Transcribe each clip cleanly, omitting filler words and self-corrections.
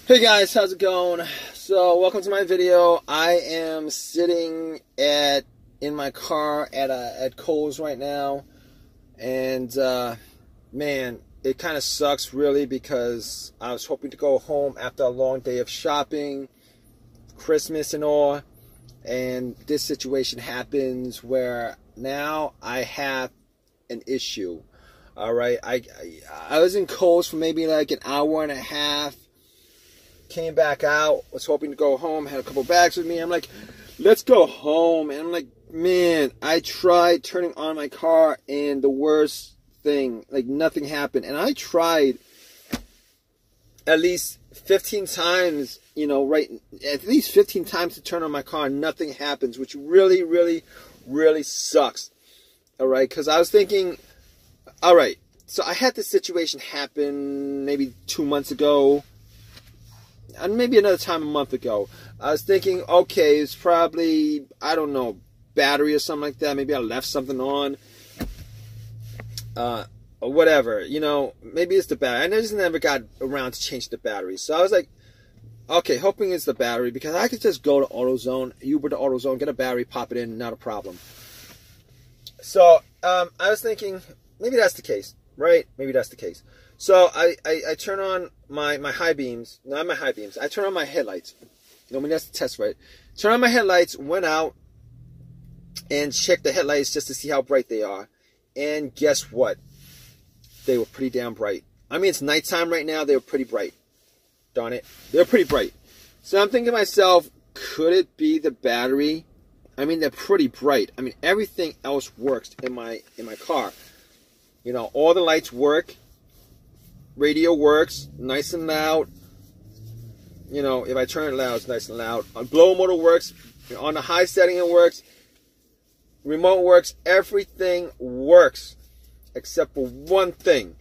Hey guys, how's it going? So welcome to my video. I am sitting in my car at Kohl's right now, and man, it kind of sucks really because I was hoping to go home after a long day of shopping, Christmas and all, and this situation happens where now I have an issue. All right, I was in Kohl's for maybe like an hour and a half. Came back out, was hoping to go home, had a couple bags with me. I'm like, let's go home. And I'm like, man, I tried turning on my car and the worst thing, like nothing happened. And I tried at least 15 times, at least 15 times to turn on my car and nothing happens, which really, really, really sucks. All right, because I was thinking, all right, so I had this situation happen maybe 2 months ago. And maybe another time a month ago. I was thinking, okay, it's probably, I don't know, battery or something like that. Maybe I left something on. Or whatever. Maybe it's the battery. I just never got around to change the battery. So I was like, okay, hoping it's the battery. Because I could just go to AutoZone, Uber to AutoZone, get a battery, pop it in, not a problem. So I was thinking, maybe that's the case. Right? Maybe that's the case. So I turn on my high beams, not my high beams. I turn on my headlights. That's the test, right? Turn on my headlights, went out, and checked the headlights just to see how bright they are. And guess what? They were pretty damn bright. I mean, it's nighttime right now. They were pretty bright. Darn it. They were pretty bright. So I'm thinking to myself, could it be the battery? I mean, they're pretty bright. I mean, everything else works in my car. All the lights work. Radio works, nice and loud. If I turn it loud, it's nice and loud. Blow motor works. On the high setting, it works. Remote works. Everything works. Except for one thing.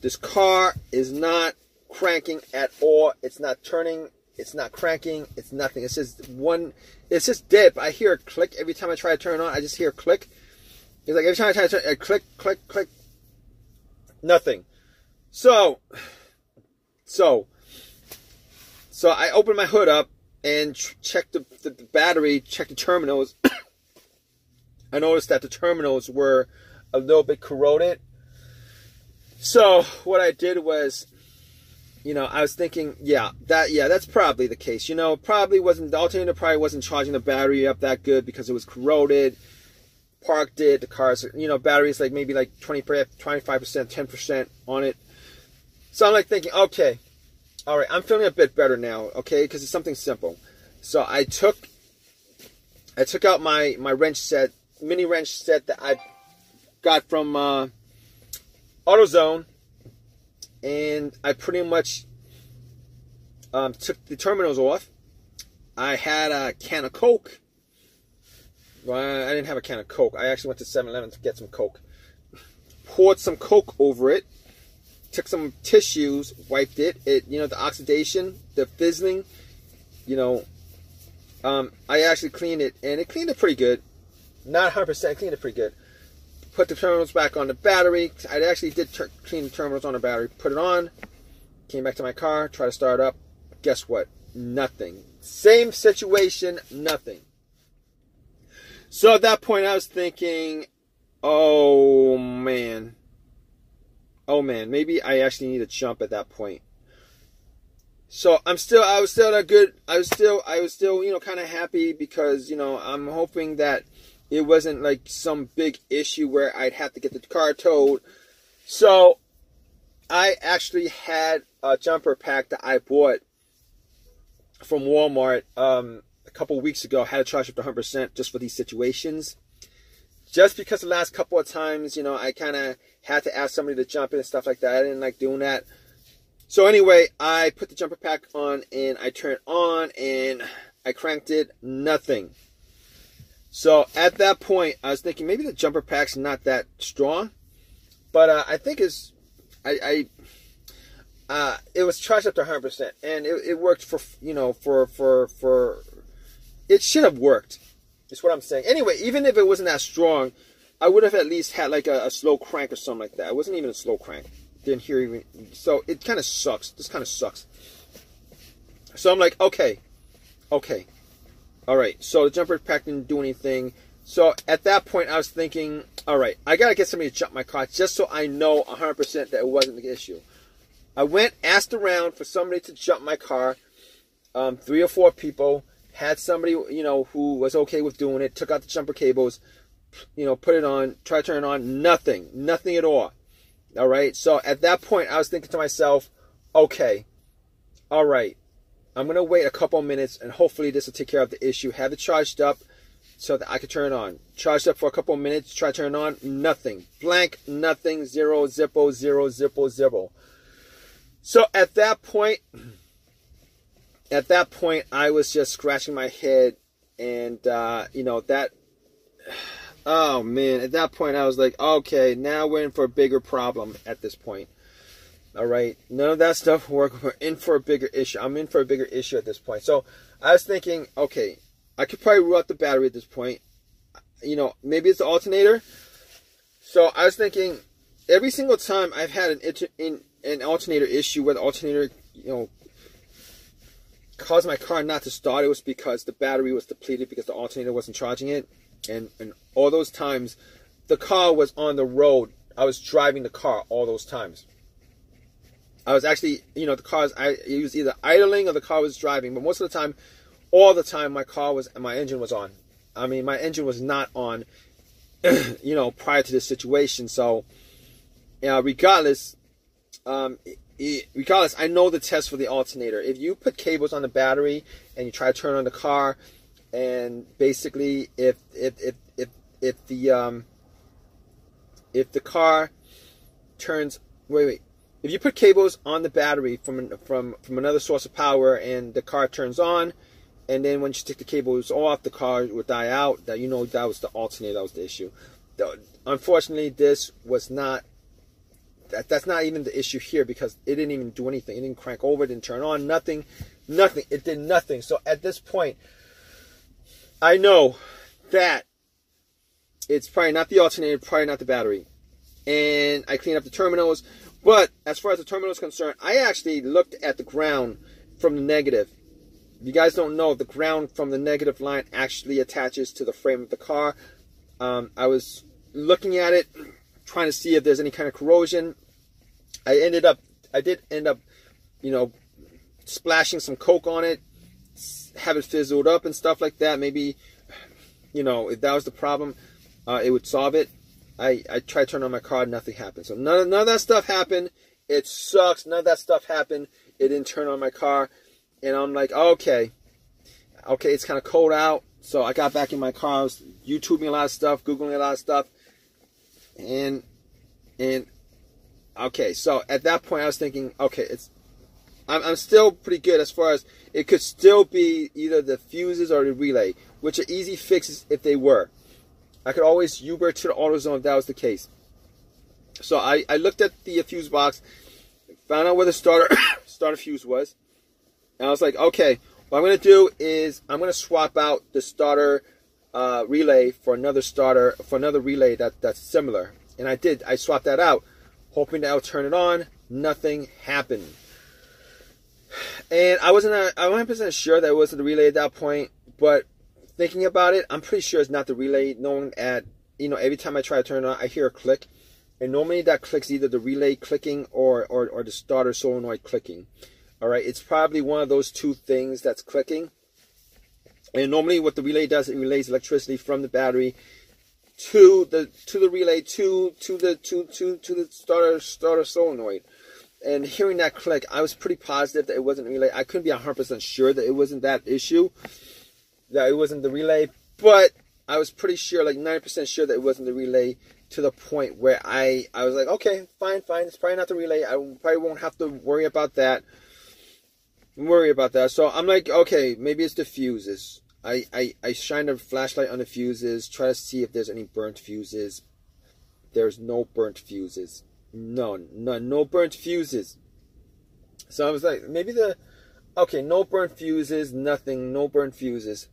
This car is not cranking at all. It's not turning. It's not cranking. It's nothing. It's just dead. I hear a click every time I try to turn it on. I just hear a click. It's like every time I try to turn it, click, click, click. Nothing. So I opened my hood up and checked the battery, checked the terminals. I noticed that the terminals were a little bit corroded. So what I did was, I was thinking, that's probably the case. Probably wasn't, the alternator probably wasn't charging the battery up that good because it was corroded. Parked it, the car's, batteries like maybe like 25%, 10% on it. So I'm like thinking, okay, all right, I'm feeling a bit better now, okay, because it's something simple. So I took out my wrench set, mini wrench set that I got from AutoZone, and I pretty much took the terminals off. I had a can of Coke. Well, I didn't have a can of Coke. I actually went to 7-Eleven to get some Coke. Poured some Coke over it. Took some tissues, wiped it. The oxidation, the fizzling, I actually cleaned it, and it cleaned it pretty good. Not 100%, cleaned it pretty good. Put the terminals back on the battery. I actually did clean the terminals on the battery. Put it on. Came back to my car, tried to start it up. Guess what? Nothing. Same situation, nothing. So at that point, I was thinking, oh man, maybe I actually need to jump at that point. So I was still kind of happy because, I'm hoping that it wasn't like some big issue where I'd have to get the car towed. So I actually had a jumper pack that I bought from Walmart, a couple weeks ago. Had to charge up to 100% just for these situations. Just because the last couple of times, I kind of had to ask somebody to jump in and stuff like that. I didn't like doing that. So anyway, I put the jumper pack on and I turned it on and I cranked it. Nothing. So at that point, I was thinking maybe the jumper pack's not that strong. But I think it was charged up to 100%. And it worked for, it should have worked. Is what I'm saying. Anyway, even if it wasn't that strong, I would have at least had like a slow crank or something like that. It wasn't even a slow crank. Didn't hear even. So it kind of sucks. This kind of sucks. So I'm like, okay, all right. So the jumper pack didn't do anything. So at that point, I was thinking, all right, I got to get somebody to jump my car just so I know 100% that it wasn't the issue. I went, asked around for somebody to jump my car. 3 or 4 people, had somebody, you know, who was okay with doing it, took out the jumper cables, you know, put it on, tried to turn it on, nothing at all. All right. So at that point, I was thinking to myself, okay, all right, I'm going to wait a couple minutes and hopefully this will take care of the issue. Have it charged up so that I could turn it on. Charged up for a couple of minutes, try to turn it on, nothing. Blank, nothing, zero, zippo, zero, zippo, zippo. So at that point, I was just scratching my head and, you know, that, oh man, at that point I was like, okay, now we're in for a bigger problem at this point. All right, none of that stuff worked. We're in for a bigger issue. I'm in for a bigger issue at this point. So I was thinking, okay, I could probably rule out the battery at this point. You know, maybe it's the alternator. So I was thinking, every single time I've had an alternator issue where the alternator, you know, caused my car not to start, it was because the battery was depleted because the alternator wasn't charging it. And all those times, the car was on the road. I was driving the car all those times. I was actually, you know, it was either idling or the car was driving. But most of the time, all the time, my engine was on. I mean, my engine was not on, you know, prior to this situation. So, regardless, I know the test for the alternator. If you put cables on the battery and you try to turn on the car, and basically, if the car turns, if you put cables on the battery from another source of power and the car turns on, and then when you take the cables off, the car would die out, that, you know, that was the alternator, that was the issue. Unfortunately, this was not, that's not even the issue here because it didn't even do anything. It didn't crank over, it didn't turn on, nothing. It did nothing. So at this point, I know that it's probably not the alternator, probably not the battery. And I cleaned up the terminals. But as far as the terminal is concerned, I actually looked at the ground from the negative. If you guys don't know, the ground from the negative line actually attaches to the frame of the car. I was looking at it, trying to see if there's any kind of corrosion. I did end up, you know, splashing some Coke on it, have it fizzled up and stuff like that. Maybe, you know, if that was the problem, it would solve it. I tried to turn on my car, nothing happened. So none of that stuff happened. It sucks. None of that stuff happened. It didn't turn on my car. And I'm like, okay, it's kind of cold out. So I got back in my car. I was YouTubing a lot of stuff, Googling a lot of stuff. And okay, so at that point I was thinking, okay, I'm still pretty good as far as it could still be either the fuses or the relay, which are easy fixes if they were. I could always Uber to the AutoZone if that was the case. So I looked at the fuse box, found out where the starter fuse was, and I was like, okay, what I'm going to do is I'm going to swap out the starter relay for another relay that's similar. And I did. I swapped that out, hoping that I would turn it on. Nothing happened. And I wasn't 100% sure that it wasn't the relay at that point, but thinking about it, I'm pretty sure it's not the relay, knowing at, you know, every time I try to turn it on, I hear a click. And normally that clicks either the relay clicking or the starter solenoid clicking. All right, it's probably one of those two things that's clicking. And normally what the relay does, it relays electricity from the battery to the relay to the starter solenoid. And hearing that click, I was pretty positive that it wasn't a relay. I couldn't be 100% sure that it wasn't that issue, that it wasn't the relay, but I was pretty sure, like 90% sure that it wasn't the relay, to the point where I was like, okay, fine, it's probably not the relay. I probably won't have to worry about that. So I'm like, okay, maybe it's the fuses. I shine a flashlight on the fuses, try to see if there's any burnt fuses. There's no burnt fuses. None, no burnt fuses. So I was like, maybe okay, no burnt fuses, nothing, no burnt fuses.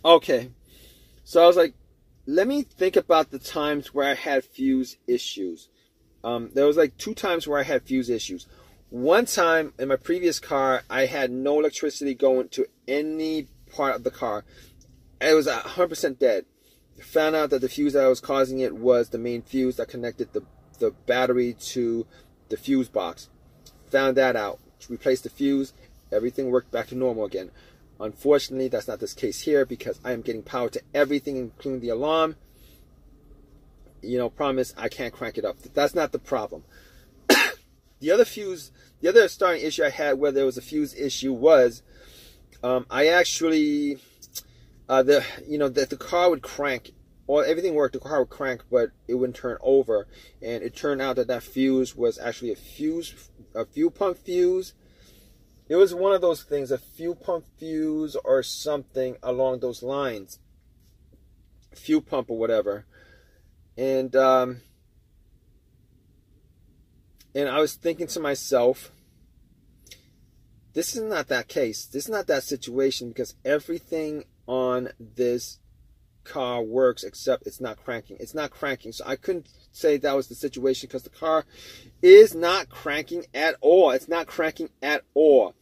Okay. So I was like, let me think about the times where I had fuse issues. There was like 2 times where I had fuse issues. One time in my previous car, I had no electricity going to any part of the car. It was 100% dead. Found out that the fuse that was causing it was the main fuse that connected the battery to the fuse box. Found that out. Replaced the fuse. Everything worked back to normal again. Unfortunately, that's not this case here because I am getting power to everything, including the alarm. You know, promise I can't crank it up. That's not the problem. The other starting issue I had where there was a fuse issue was I actually the car would crank, or everything worked. The car would crank, but it wouldn't turn over, and it turned out that fuse was actually a fuel pump fuse. It was one of those things, a fuel pump fuse or something along those lines, fuel pump or whatever, and I was thinking to myself, this is not that case. This is not that situation because everything on this car works except it's not cranking. It's not cranking. So I couldn't say that was the situation because the car is not cranking at all. It's not cranking at all.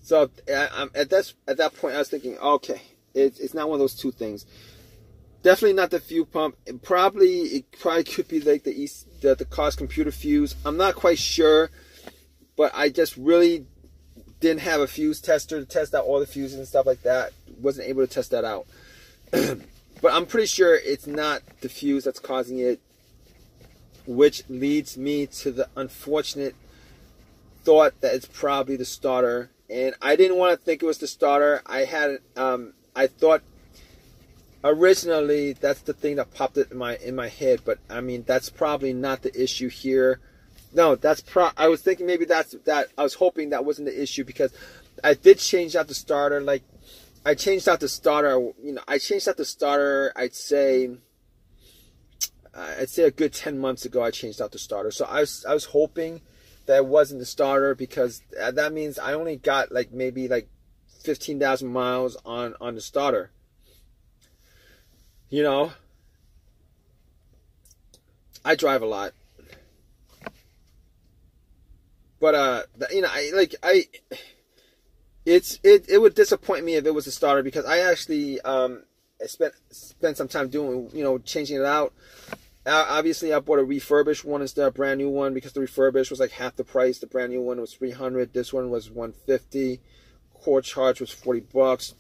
So at that point I was thinking, okay, it's not one of those two things. Definitely not the fuel pump. It probably could be like the car's computer fuse. I'm not quite sure, but I just really didn't have a fuse tester to test out all the fuses and stuff like that. Wasn't able to test that out. But I'm pretty sure it's not the fuse that's causing it, which leads me to the unfortunate thought that it's probably the starter. And I didn't want to think it was the starter. I thought originally that's the thing that popped it in my head, but I mean that's probably not the issue here. No, I was thinking maybe I was hoping that wasn't the issue because I did change out the starter. Like I changed out the starter, I'd say a good 10 months ago I changed out the starter. So I was hoping that it wasn't the starter because that means I only got maybe 15,000 miles on the starter. You know, I drive a lot, but it would disappoint me if it was a starter because I actually spent some time doing changing it out. Obviously, I bought a refurbished one instead of a brand new one because the refurbished was like half the price. The brand new one was $300. This one was $150. Core charge was $40.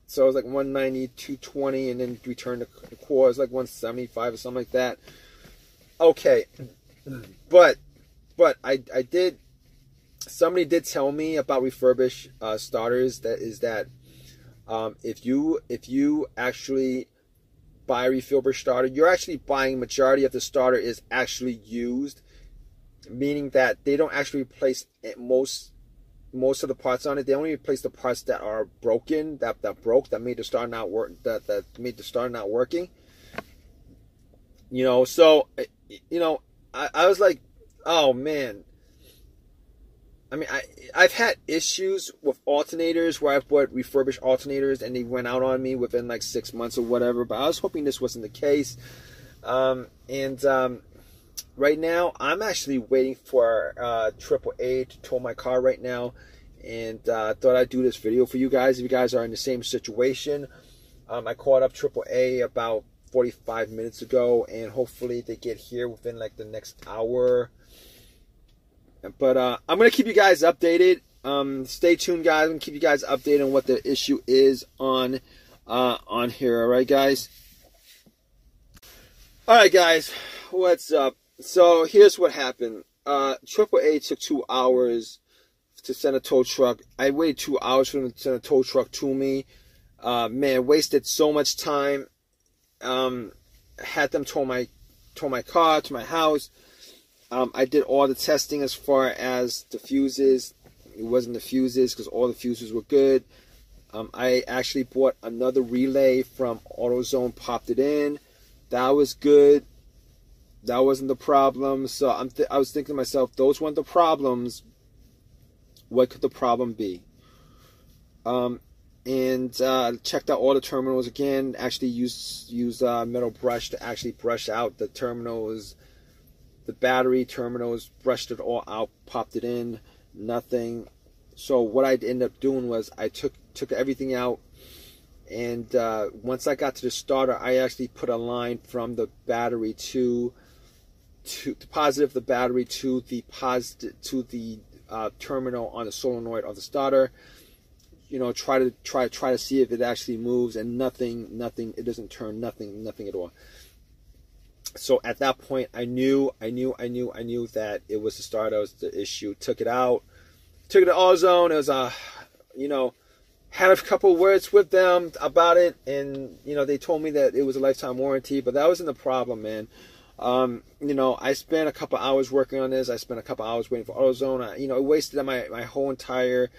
So it was like $190, $220, and then return the core. It was like $175 or something like that. Okay, but I did. Somebody did tell me about refurbished starters. That if you actually buy a refurbished starter, you're actually buying majority of the starter is actually used, meaning that they don't actually replace most of the parts on it. They only replace the parts that are broken, that made the starter not work, that made the starter not working. So I was like, oh man. I mean, I've had issues with alternators where I've bought refurbished alternators and they went out on me within like 6 months or whatever. But I was hoping this wasn't the case. Right now, I'm actually waiting for AAA to tow my car right now. And I thought I'd do this video for you guys if you guys are in the same situation. I called up AAA about 45 minutes ago, and hopefully they get here within like the next hour. But I'm going to keep you guys updated. Stay tuned, guys. I'm going to keep you guys updated on what the issue is on here. All right, guys? All right, guys. What's up? So here's what happened. AAA took 2 hours to send a tow truck. I waited 2 hours for them to send a tow truck to me. Man, wasted so much time. Had them tow my car to my house. I did all the testing as far as the fuses. It wasn't the fuses because all the fuses were good. I actually bought another relay from AutoZone, popped it in. That was good. That wasn't the problem. So I was thinking to myself, those weren't the problems. What could the problem be? And checked out all the terminals again. Actually used metal brush to actually brush out the terminals. The battery terminals, brushed it all out, popped it in. nothing. So what I ended up doing was I took everything out, and once I got to the starter, I actually put a line from the battery to the positive of the battery to the positive to the terminal on the solenoid of the starter. You know, try to see if it actually moves, and nothing. It doesn't turn, nothing at all. So at that point, I knew that it was the starter that was the issue. Took it out, took it to AutoZone. It was you know, had a couple words with them about it, and you know, they told me that it was a lifetime warranty, but that wasn't the problem, man. You know, I spent a couple hours working on this. I spent a couple hours waiting for AutoZone. You know, it wasted my whole entire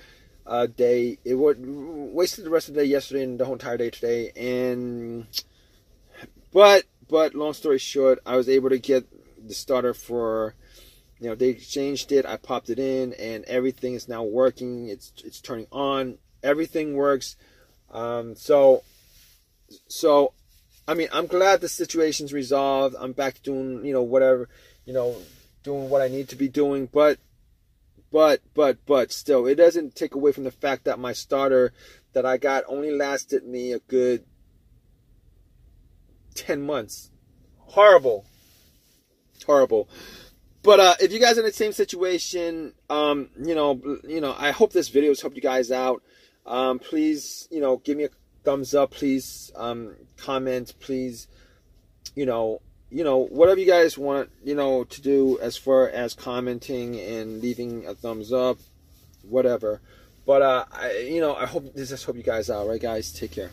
day. It wasted the rest of the day yesterday and the whole entire day today. And but long story short, I was able to get the starter for, you know, they exchanged it. I popped it in, and everything is now working. It's turning on. Everything works. So I mean, I'm glad the situation's resolved. I'm back doing, you know, whatever, you know, doing what I need to be doing. But still, it doesn't take away from the fact that my starter that I got only lasted me a good 10 months. Horrible. But if you guys are in the same situation, you know, I hope this video has helped you guys out. Please, you know, give me a thumbs up, please. Comment, please. You know, whatever you guys want, you know, to do as far as commenting and leaving a thumbs up, whatever. But you know, I hope you guys out, right, guys? Take care.